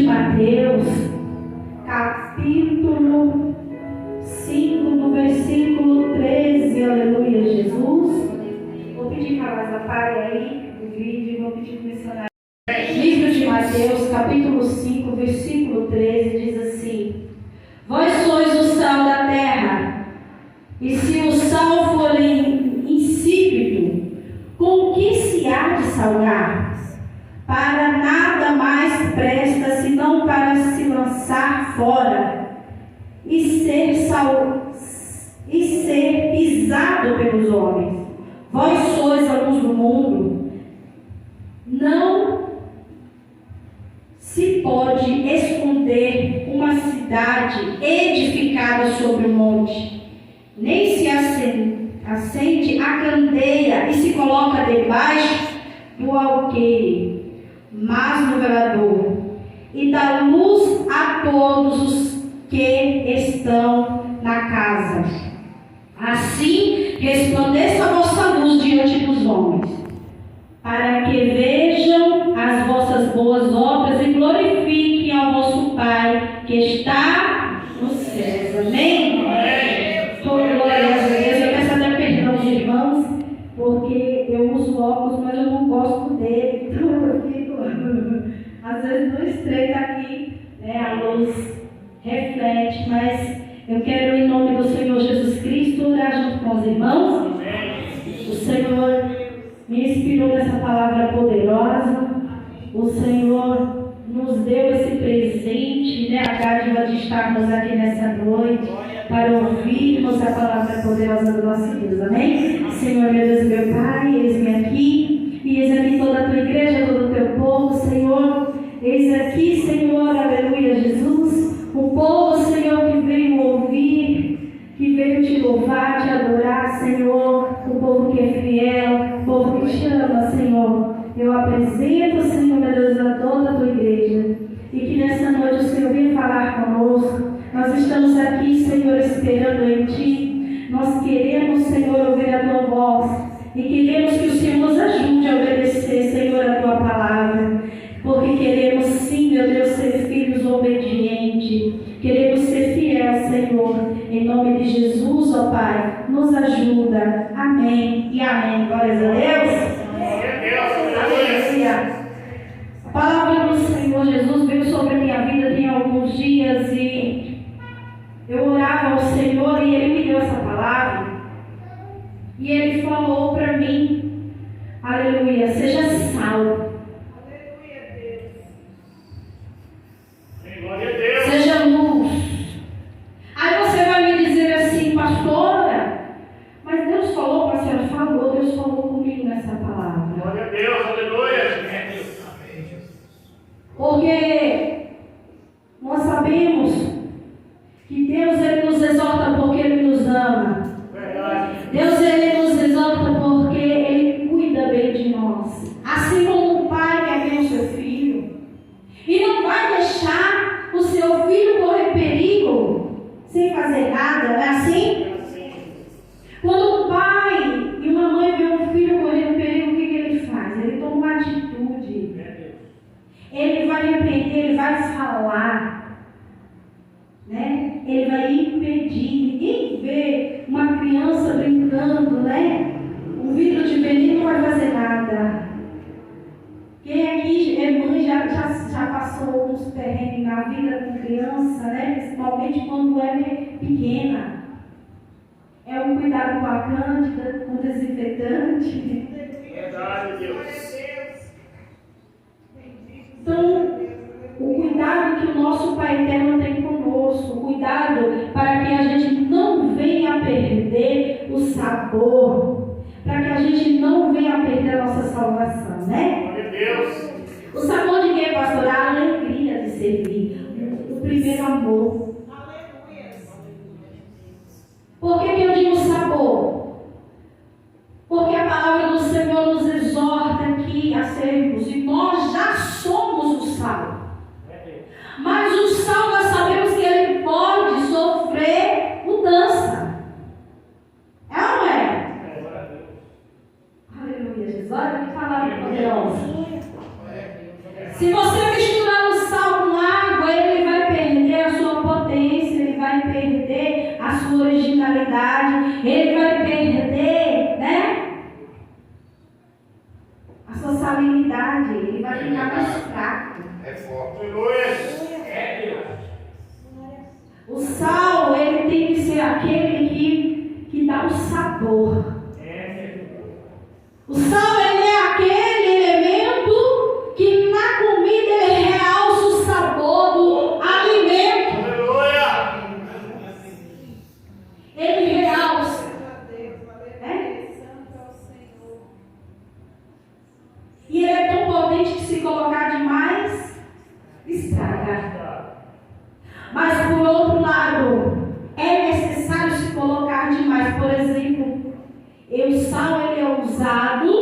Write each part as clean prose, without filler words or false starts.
Mateus, capítulo 5, no versículo 13, aleluia, Jesus. Vou pedir que a Lázaro pare aí o vídeo e vou pedir para o missionário. Livro de Mateus, capítulo 5, versículo 13, diz assim: Vós sois o sal da terra, e se o sal for insípido, com que se há de salgar? Para nada mais presta, senão para se lançar fora e ser pisado pelos homens. Vós sois a luz do mundo. Não se pode esconder uma cidade edificada sobre um monte, nem se acende a candeia e se coloca debaixo do alqueire, mas no velador, e dá luz a todos os que estão na casa. Assim resplandeça a vossa luz diante dos homens, para que vejam as vossas boas obras e glorifiquem ao vosso Pai que está nos céus. Amém? Glória a Deus. Eu peço até perdão dos irmãos, porque eu uso óculos, mas eu não gosto dele. Então eu fico, às vezes, no estreito aqui, né, a luz reflete, mas eu quero, em nome do Senhor Jesus Cristo, orar junto com os irmãos. O Senhor me inspirou nessa palavra poderosa. O Senhor nos deu esse presente, né, a dádiva de estarmos aqui nessa noite para ouvirmos a palavra poderosa do nosso Deus. Amém? Senhor, meu Deus, meu Pai, eis-me aqui, e eis aqui toda a tua igreja, todo o teu povo, Senhor. Eis aqui, Senhor, aleluia, Jesus, o povo, Senhor, que veio ouvir, que veio te louvar, te adorar, Senhor, o povo que é fiel, o povo que te ama, Senhor. Eu apresento, Senhor, meu Deus, a toda a tua igreja, e que nessa noite o Senhor venha falar conosco. Nós estamos aqui, Senhor, esperando em Ti. Nós queremos, Senhor, ouvir a Tua voz, e queremos que o Senhor nos ajude a obedecer, Senhor, a Tua palavra, porque queremos, sim, meu Deus, ser filhos obedientes. Queremos ser fiel, Senhor. Em nome de Jesus, ó Pai, nos ajuda. Amém e amém. Glórias a Deus. Aleluia. A palavra do Senhor Jesus veio sobre a minha vida tem alguns dias, e eu orava ao Senhor e Ele me deu essa palavra. E Ele falou para mim, aleluia, seja sal. Seja luz. Aí você vai me dizer assim, pastora, mas Deus falou, a senhora falou, Deus falou comigo nessa palavra. Glória a Deus, aleluia. Porque nós sabemos que Deus, Ele nos exorta porque Ele nos ama. Verdade. Deus, Ele nos exorta porque Ele cuida bem de nós. Assim como o pai quer ver o seu filho. E não vai deixar o seu filho correr perigo sem fazer nada, não é assim? Quando um pai e uma mãe vê um filho correndo perigo, o que ele faz? Ele toma uma atitude. Ele vai repreender, ele vai falar, né? Ele vai impedir. Ninguém vê uma criança brincando, né? Um vidro de veneno não vai fazer nada. Quem aqui é mãe já passou alguns perrengues na vida com criança, né? Principalmente quando é pequena. É um cuidado com a cândida, com o desinfetante. Verdade, Deus. Então, o cuidado que o nosso Pai Eterno tem conosco, o cuidado para que a gente não venha perder o sabor, para que a gente não venha perder a nossa salvação, né? Glória a Deus. O sabor de quê, pastor? A alegria de servir, o primeiro amor. Por que eu digo sabor? Porque a palavra do Senhor nos exorta aqui a sermos, e nós já somos o sal. Mas o sal, nós sabemos que ele pode sofrer mudança. É ou não é? Aleluia, Jesus. Olha que palavra poderosa. Se você misturar o sal com água, vitalidade, ele vai perder, né? A sua salinidade, ele vai ficar mais fraco. É forte. Aleluia. O sal, ele tem que ser aquele que dá o sabor. O sal, ele é aquele elemento que na comida ele realça o sabor do alimento. Aleluia. Ele realça. Né? E ele é tão potente que se colocar demais, estraga. Mas por outro lado, é necessário se colocar demais. Por exemplo, o sal ele é usado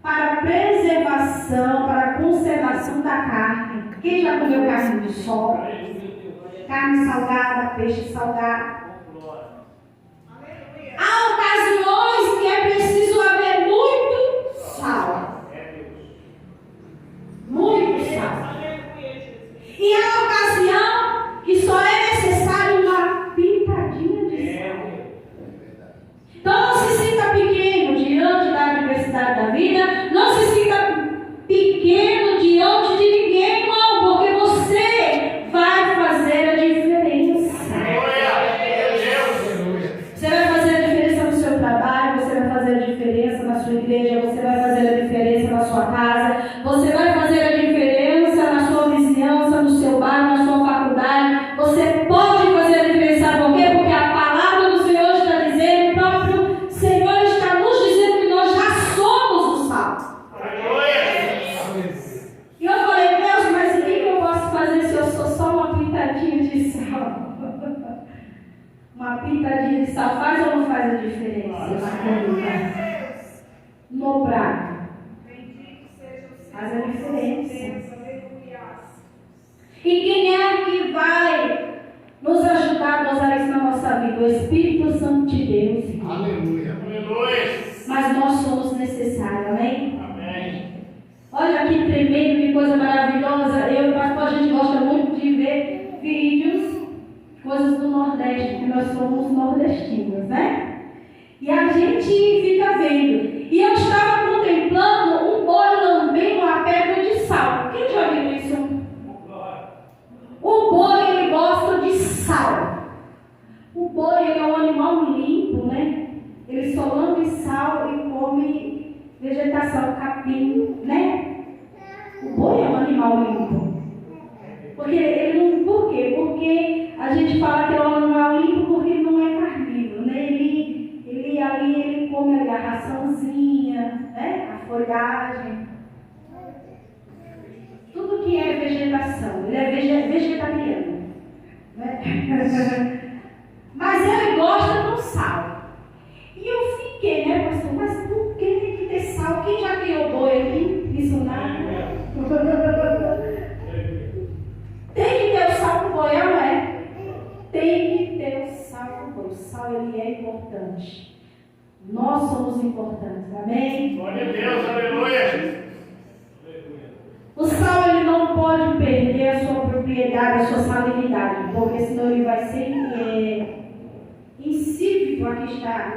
para preservação, para conservação da carne. Quem já comeu carne de sol? Carne salgada, peixe salgado. Há ocasiões que é preciso haver muito sal. Muito sal. E há ocasião que só é necessário uma pitadinha de sal. Então não se sinta pequeno diante da adversidade da vida, não se sinta pequeno diante de ninguém, não, porque você vai fazer a diferença. Você vai fazer a diferença no seu trabalho, você vai fazer a diferença na sua igreja, você vai fazer a diferença na sua casa, você vai fazer a diferença na sua vizinhança, no seu bairro, na sua faculdade. Você pode fazer a diferença, sabe por quê? Porque a palavra do Senhor está dizendo, o próprio Senhor está nos dizendo que nós já somos o sal. E eu falei, Deus, mas o que eu posso fazer se eu sou só uma pitadinha de sal? Uma pitadinha de sal faz ou não faz a diferença? No prato. Faz a diferença. E quem é que vai nos ajudar a usar isso na nossa vida? O Espírito Santo de Deus. Aleluia. Mas nós somos necessários, amém? Amém. Olha que tremendo, que coisa maravilhosa. Eu e o pastor, a gente gosta muito de ver vídeos, coisas do Nordeste, porque nós somos nordestinos, né? E a gente fica vendo. E eu estava contemplando um boi lambendo uma pedra de sal. Quem já viu isso? O boi, ele gosta de sal. O boi, ele é um animal limpo, né? Ele só lambe sal e come vegetação, capim, né? O boi é um animal limpo. Porque ele não. Por quê? Porque a gente fala que é um animal limpo porque ele não é carnívoro, né? Ele come ali a raçãozinha, né? A folhagem. Tudo que é vegetação. Ele é vegetariano. Né? Mas ele gosta do sal. E eu fiquei, né, pastor? Mas por que tem que ter sal? Quem já criou boi aqui? Isso nada. Tem que ter o sal com boi, não é? Tem que ter o sal com boi. O sal, ele é importante. Nós somos importantes, amém? Glória a Deus, aleluia. O sal, ele não pode perder a sua propriedade, a sua salinidade, porque senão ele vai ser insípido. Aqui está.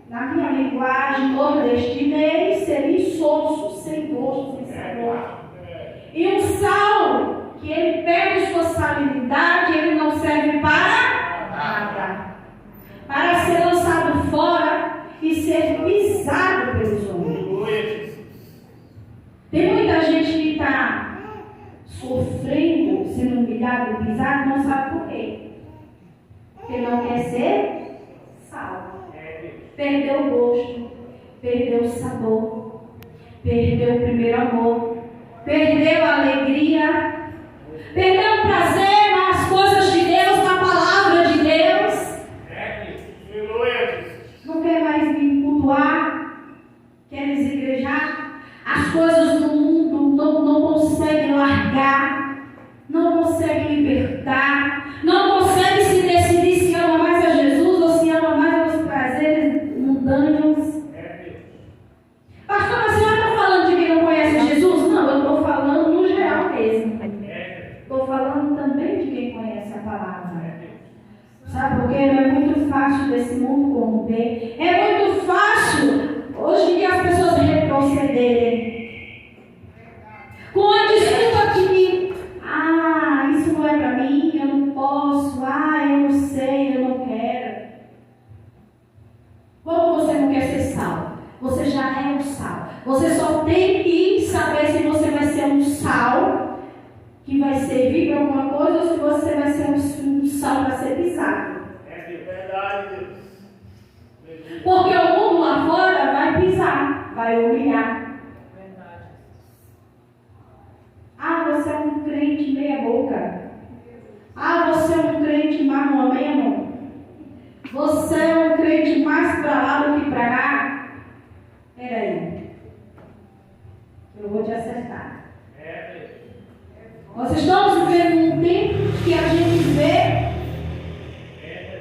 Na minha linguagem nordestina, ele seria insosso, sem gosto, sem sabor. E o sal, que ele perde sua salinidade, ele não serve para nada. Para ser lançado fora e ser pisado pelos homens. Tem muita gente que está sofrendo, sendo humilhado, pisado, não sabe por quê. Porque não quer ser sal. Perdeu o gosto, perdeu o sabor, perdeu o primeiro amor, perdeu a alegria, perdeu o prazer nas coisas de Deus, na palavra de Deus. Não quer mais vir cultuar, quer desigrejar. As coisas do mundo não consegue largar, não consegue libertar, não consegue se decidir se ama mais a Jesus ou se ama mais os prazeres mundâneos. Pastor, a senhora está falando de quem não conhece Jesus? Não, eu estou falando no geral mesmo. Estou falando também Sabe por quê? É muito fácil desse mundo corromper. É muito fácil hoje em dia as pessoas retrocederem. Com a desculpa que, isso não é para mim, eu não posso, eu não sei, eu não quero. Como você não quer ser sal? Você já é um sal. Você só tem que saber se você vai ser um sal que vai servir para alguma coisa ou se você vai ser um sal para ser pisado. É verdade, Deus. Porque o mundo lá fora vai pisar, vai humilhar. Você é um crente meia boca. Você é um crente marmomeno. Você é um crente mais para lá do que para cá. Peraí. Eu vou te acertar. Nós estamos vivendo um tempo que a gente vê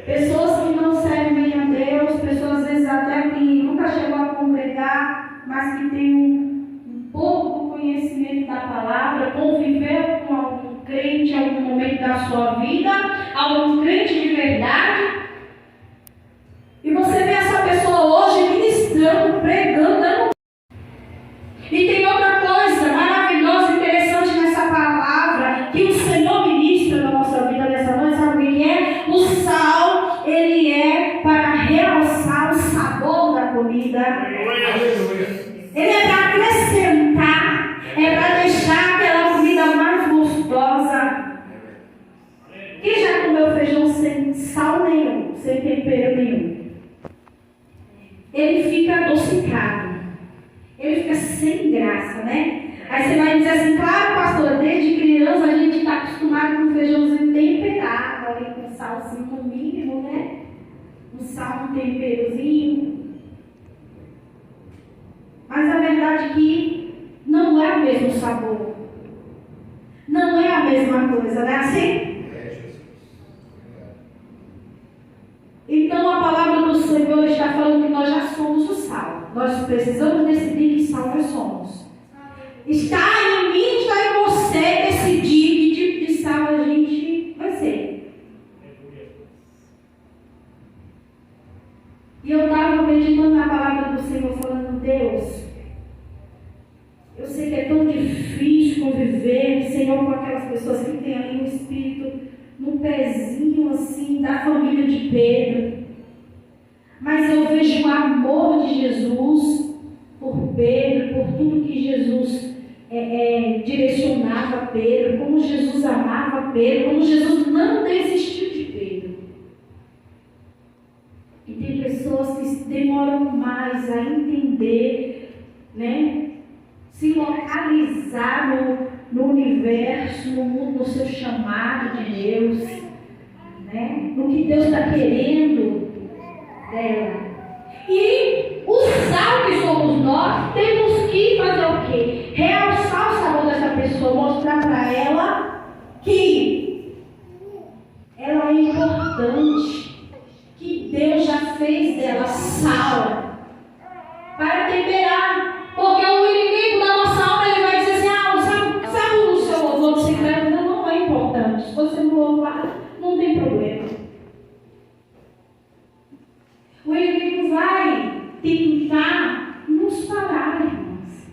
pessoas que não servem a Deus, pessoas às vezes até que nunca chegou a congregar, mas que tem um pouco do conhecimento da palavra, conviveu com algum crente em algum momento da sua vida, algum crente de verdade. E você vê essa pessoa hoje ministrando, pregando, dando. E tem outra coisa maravilhosa, interessante nessa palavra, que o Senhor ministra na nossa vida nessa noite, sabe o que é? O sal, ele é para realçar o sabor da comida. Ele é para acrescentar, é para deixar aquela comida mais gostosa. Quem já comeu feijão sem sal nenhum, sem tempero nenhum? Ele fica adocicado. Ele fica sem graça, né? Aí você vai dizer assim, claro, pastor, desde criança a gente está acostumado com feijãozinho temperado, ali com salzinho no mínimo, né? Um sal, um temperozinho. Mas a verdade é que não é o mesmo sabor. Não é a mesma coisa, não é assim? Então a palavra do Senhor está falando que nós já somos o sal. Nós precisamos decidir que sal nós somos. Está em mim, está em você decidir que tipo de sal a gente vai ser. E eu estava meditando na palavra do Senhor, falando, Deus, eu sei que é tão difícil conviver, Senhor, com aquelas pessoas que têm ali um espírito no pezinho assim da família de Pedro. Mas eu vejo o amor de Jesus por Pedro, por tudo que Jesus direcionava Pedro, como Jesus amava Pedro, como Jesus não desistiu de Pedro. E tem pessoas que demoram mais a entender, né? Se localizar no universo, no mundo, no seu chamado de Deus, né? No que Deus está querendo dela. E o sal que somos nós, temos que fazer o quê? Realçar o sabor dessa pessoa, mostrar para ela que ela é importante, que Deus já fez dela sal para temperar. Porque o inimigo da nossa alma, ele vai dizer assim, sabe o seu louvor secreto? Não é importante. Se você não louvar, não tem problema. O inimigo vai tentar nos parar, irmãos.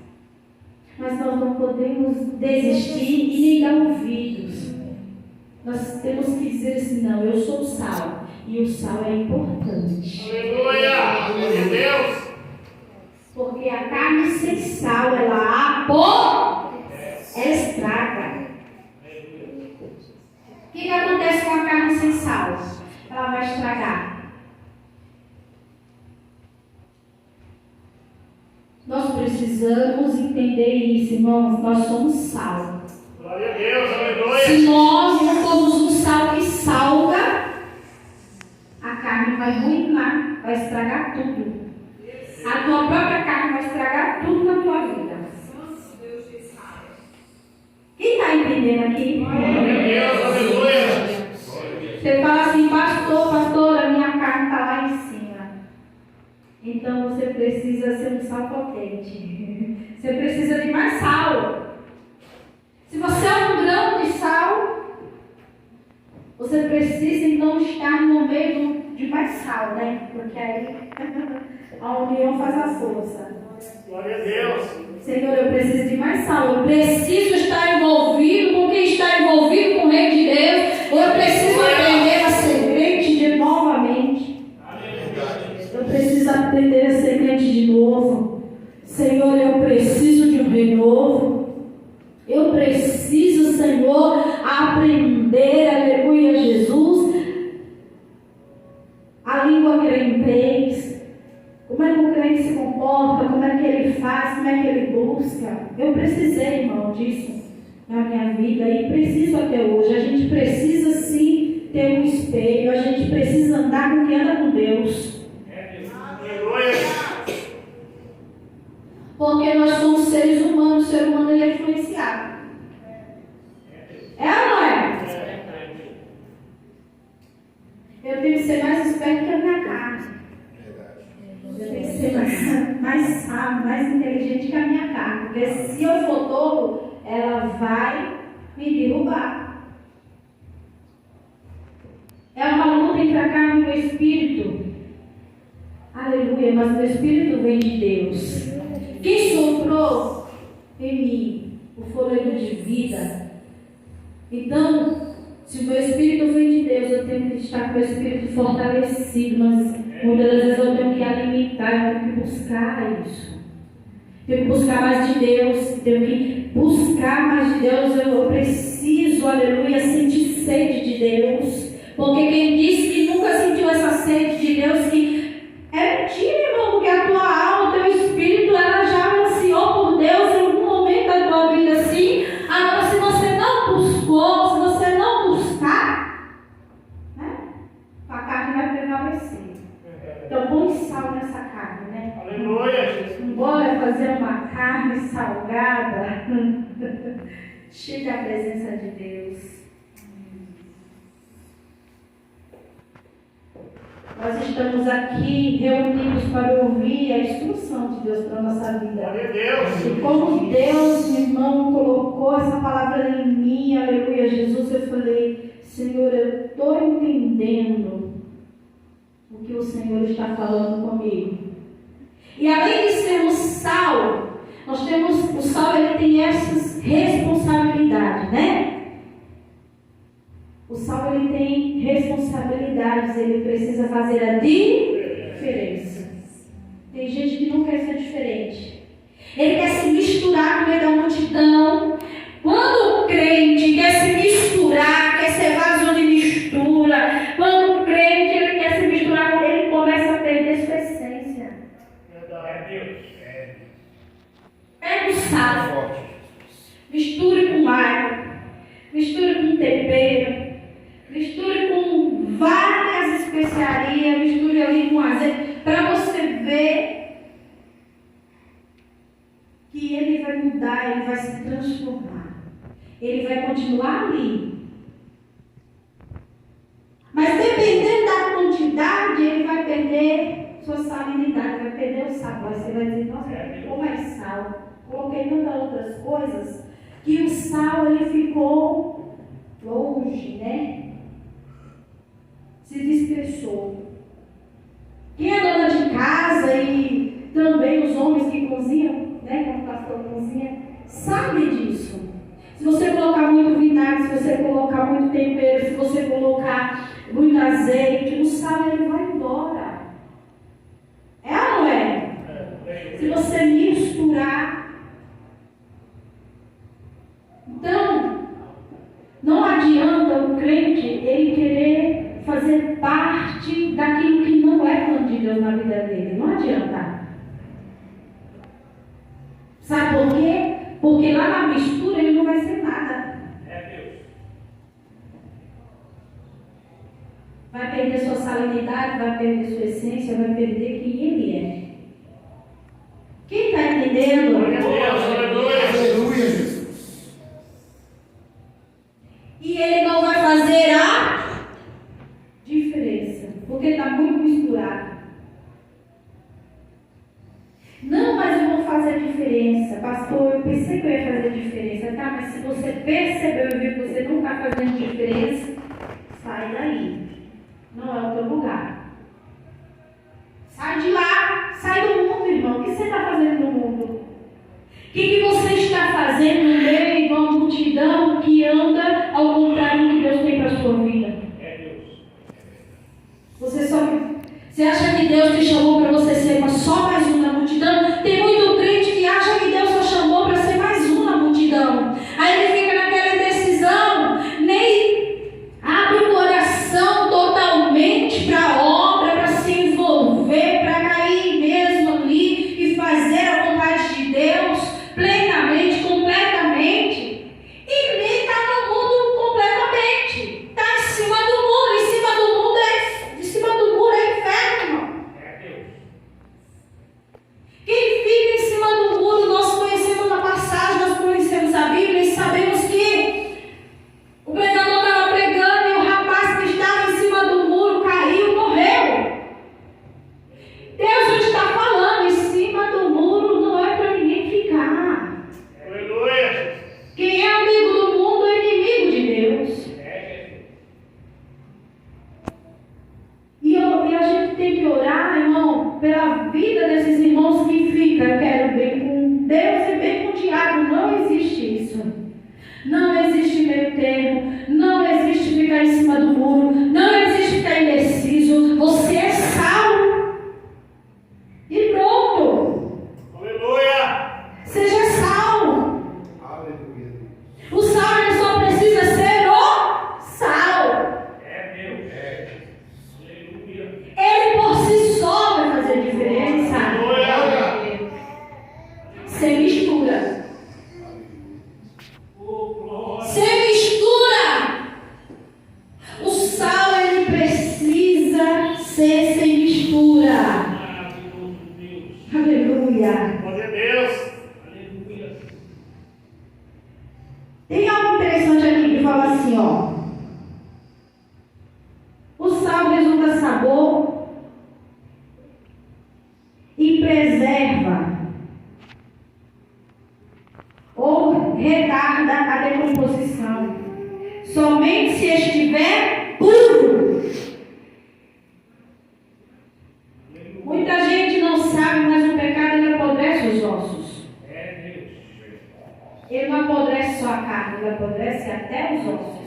Mas nós não podemos desistir e nem dar ouvidos. Nós temos que dizer assim, não, eu sou o sal. E o sal é importante. Aleluia! Glória a Deus! Porque a carne sem sal, ela estraga. O que acontece com a carne sem sal? Ela vai estragar. Nós precisamos entender isso, irmãos. Nós somos sal. Glória a Deus, aleluia! Se nós não formos um sal que salga, a carne vai ruinar, vai estragar tudo. A tua própria carne vai estragar tudo na tua vida. Quem está entendendo aqui? Glória a Deus, aleluia! Você fala assim, pastora, minha carne está lá em cima. Então você precisa ser um sal potente. Você precisa de mais sal. Se você é um grão de sal, Você precisa então estar no meio de mais sal, né? Porque aí a união faz a força. Glória a Deus. Senhor, eu preciso de mais sal. Eu preciso estar envolvido com quem está envolvido com o Reino de Deus. Ou eu preciso aprender a ser crente novamente. Eu preciso aprender a ser crente de novo. Senhor, eu preciso de um renovo. Eu preciso, Senhor, aprender, aleluia, Jesus, a língua que ele entende, como é que o crente se comporta, como é que ele faz, como é que ele busca. Eu precisei, irmão, disso na minha vida e preciso até hoje. A gente precisa sim ter um espelho, a gente precisa andar com quem anda com Deus. Porque nós somos seres humanos, o ser humano ele é influenciado. É ou não é? Eu tenho que ser mais esperto que a minha carne. Eu tenho que ser mais sábio, mais inteligente que a minha carne. Porque se eu for tolo, ela vai me derrubar. É uma luta entre a carne e o espírito. Aleluia, mas o espírito vem de Deus. Quem soprou em mim o fôlego de vida? Então, se o meu espírito vem de Deus, eu tenho que estar com o espírito fortalecido, mas muitas vezes eu tenho que alimentar, eu tenho que buscar isso. Tenho que buscar mais de Deus, tenho que buscar mais de Deus, eu preciso, aleluia, sentir sede de Deus. Porque quem disse que nunca sentiu essa sede de Deus, que é mentira, irmão, porque a tua alma, o teu espírito, ela já ansiou por Deus em algum momento da tua vida assim. Agora, se você não buscou, se você não buscar, né, a carne vai prevalecer. Então, põe sal nessa carne, né? Aleluia. Bora fazer uma carne salgada, cheia da presença de Deus. Nós estamos aqui reunidos para ouvir a instrução de Deus para a nossa vida. Glória a Deus. E como Deus, meu irmão, colocou essa palavra em mim, aleluia, Jesus, eu falei, Senhor, eu estou entendendo o que o Senhor está falando comigo. E além de sermos sal, nós temos, o sal ele tem essas responsabilidades, né? O sal ele tem responsabilidades, ele precisa fazer a diferença. Tem gente que não quer ser diferente. Ele quer se misturar no meio da multidão. Quando o crente quer se misturar, quer ser vaso de mistura, quando o crente ele quer se misturar, ele começa a perder sua essência. Pega o sal, misture com água, misture com tempero, misture com várias especiarias, misture ali com azeite, para você ver que ele vai mudar, ele vai se transformar. Ele vai continuar ali. Mas dependendo da quantidade, ele vai perder sua salinidade, vai perder o sabor. Você vai dizer, nossa, ficou mais sal. Coloquei tantas outras coisas que o sal ele ficou longe, né? Se dispersou. Quem é dona de casa e também os homens que cozinham, né? Como o pastor cozinha, sabe disso. Se você colocar muito vinagre, se você colocar muito tempero, se você colocar muito azeite, o sal ele vai embora. É ou não é? Se você misturar. Então, não adianta o crente ele querer fazer parte daquilo que não é plano de Deus na vida dele. Não adianta. Sabe por quê? Porque lá na mistura ele não vai ser nada. Vai perder sua salinidade, vai perder sua essência, vai perder quem ele é. Quem está entendendo? Aleluia. E ele não vai fazer a diferença, porque está muito misturado. Não, mas eu vou fazer a diferença. Pastor, eu pensei que eu ia fazer a diferença. Tá, mas se você percebeu e viu que você não está fazendo diferença, sai daí. Não é o teu lugar. Sai de lá. Sai do mundo, irmão. O que você está fazendo no mundo? O que você está fazendo no meio de uma multidão que anda ao contrário do que Deus tem para a sua vida? Você acha que Deus te chamou para você ser só mais um na multidão? Tem muito crente que acha que Deus só chamou para ser mais um na multidão. Aí ele fica naquela indecisão, nem abre o coração totalmente para a obra, para se envolver, para cair mesmo ali e fazer a vontade de Deus plenamente, completamente. E nem está no mundo completamente. Está em cima do muro. Em cima do muro é inferno, irmão. Quem fica em cima do muro, nós conhecemos a passagem, nós conhecemos a Bíblia e sabemos que o pregador estava pregando e o rapaz que estava em cima do muro caiu, morreu. Deus hoje está falando, em cima do muro não é para ninguém ficar. Aleluia. Quem é amigo do mundo é inimigo de Deus. E a gente tem que orar, irmão, pela vida desses irmãos que ficam. Eu quero bem com Deus e bem com o diabo. Não existe isso. Não existe meio termo. Não existe ficar em cima do muro. Não existe ficar indeciso. Você é sal. E pronto. Aleluia. Seja sal. Aleluia. O sal ele só precisa ser o sal. Ele por si só vai fazer diferença. Aleluia. Sem mistura. Sem mistura. O sal ele precisa ser sem mistura. Aleluia. Glória a Deus. Tem algo interessante aqui que fala assim, ó. O sal resulta sabor e preserva ou retarda a decomposição. Somente se estiver puro. Muita gente não sabe, mas o pecado ele apodrece os ossos. Ele não apodrece só a carne, ele apodrece até os ossos.